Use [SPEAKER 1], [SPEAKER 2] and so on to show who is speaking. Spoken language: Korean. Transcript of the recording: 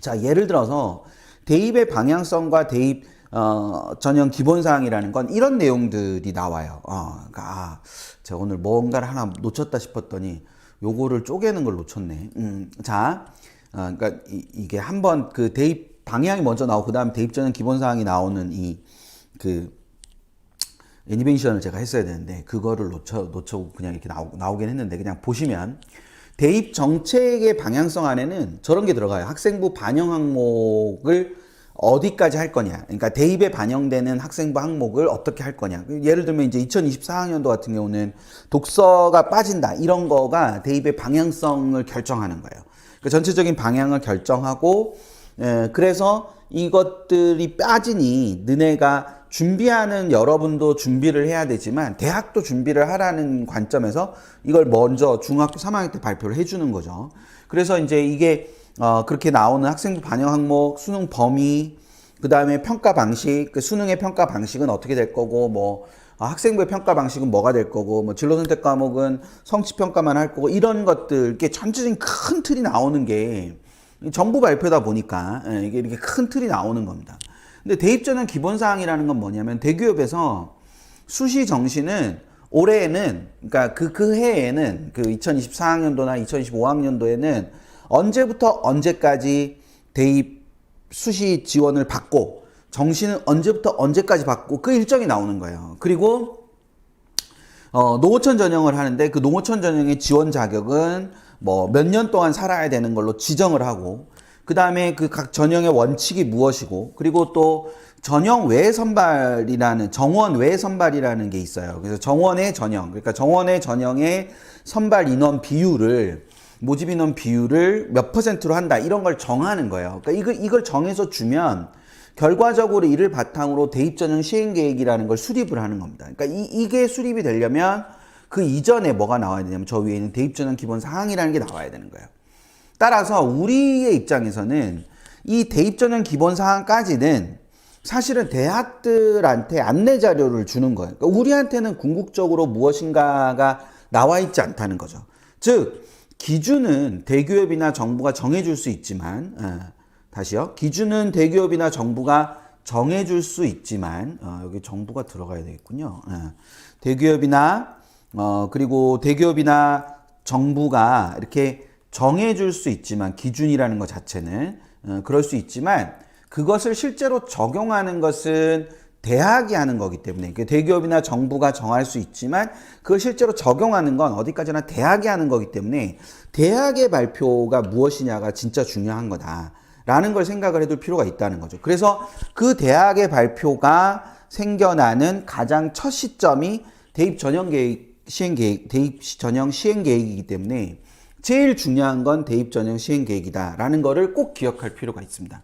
[SPEAKER 1] 자, 예를 들어서 대입의 방향성과 대입 전형 기본사항이라는 건 이런 내용들이 나와요. 그러니까 제가 오늘 뭔가를 하나 놓쳤다 싶었더니 요거를 쪼개는 걸 놓쳤네. 자, 그러니까 이게 한번 그 대입 방향이 먼저 나오고 그다음 대입 전형 기본사항이 나오는 이 그 애니메이션을 제가 했어야 되는데 그거를 놓쳐 그냥 이렇게 나오긴 했는데 그냥 보시면 대입 정책의 방향성 안에는 저런 게 들어가요. 학생부 반영 항목을 어디까지 할 거냐. 그러니까 대입에 반영되는 학생부 항목을 어떻게 할 거냐. 예를 들면 이제 2024학년도 같은 경우는 독서가 빠진다. 이런 거가 대입의 방향성을 결정하는 거예요. 그 전체적인 방향을 결정하고 그래서 이것들이 빠지니 너네가 준비하는 여러분도 준비를 해야 되지만 대학도 준비를 하라는 관점에서 이걸 먼저 중학교 3학년 때 발표를 해주는 거죠. 그래서 이제 이게 그렇게 나오는 학생부 반영 항목, 수능 범위, 그 다음에 평가 방식, 그 수능의 평가 방식은 어떻게 될 거고, 뭐 학생부의 평가 방식은 뭐가 될 거고, 뭐 진로 선택 과목은 성취 평가만 할 거고, 이런 것들, 이렇게 전체적인 큰 틀이 나오는 게 정부 발표다 보니까 이게 이렇게 큰 틀이 나오는 겁니다. 근데 대입 전형 기본 사항이라는 건 뭐냐면 대기업에서 수시 정시는 올해에는 그러니까 그 해에는 그 2024학년도나 2025학년도에는 언제부터 언제까지 대입 수시 지원을 받고 정시는 언제부터 언제까지 받고 그 일정이 나오는 거예요. 그리고 농어촌 전형을 하는데 그 농어촌 전형의 지원 자격은 뭐 몇 년 동안 살아야 되는 걸로 지정을 하고 그 다음에 그 각 전형의 원칙이 무엇이고 그리고 또 전형 외 선발이라는 정원 외 선발이라는 게 있어요. 그래서 정원의 전형 그러니까 정원의 전형의 선발 인원 비율을 모집 인원 비율을 몇 %로 한다 이런 걸 정하는 거예요. 그러니까 이걸 정해서 주면 결과적으로 이를 바탕으로 대입 전형 시행 계획이라는 걸 수립을 하는 겁니다. 그러니까 이게 수립이 되려면 그 이전에 뭐가 나와야 되냐면 저 위에는 대입 전형 기본 사항이라는 게 나와야 되는 거예요. 따라서 우리의 입장에서는 이 대입 전형 기본 사항까지는 사실은 대학들한테 안내 자료를 주는 거예요. 그러니까 우리한테는 궁극적으로 무엇인가가 나와 있지 않다는 거죠. 즉 기준은 대기업이나 정부가 정해줄 수 있지만 다시요. 기준은 대기업이나 정부가 정해줄 수 있지만 여기 정부가 들어가야 되겠군요. 대기업이나 그리고 대기업이나 정부가 이렇게 정해줄 수 있지만 기준이라는 것 자체는 그럴 수 있지만 그것을 실제로 적용하는 것은 대학이 하는 거기 때문에 대기업이나 정부가 정할 수 있지만 그걸 실제로 적용하는 건 어디까지나 대학이 하는 거기 때문에 대학의 발표가 무엇이냐가 진짜 중요한 거다라는 걸 생각을 해둘 필요가 있다는 거죠. 그래서 그 대학의 발표가 생겨나는 가장 첫 시점이 대입 전형 시행 계획, 대입 전형 시행 계획이기 때문에 제일 중요한 건 대입 전형 시행 계획이다라는 거를 꼭 기억할 필요가 있습니다.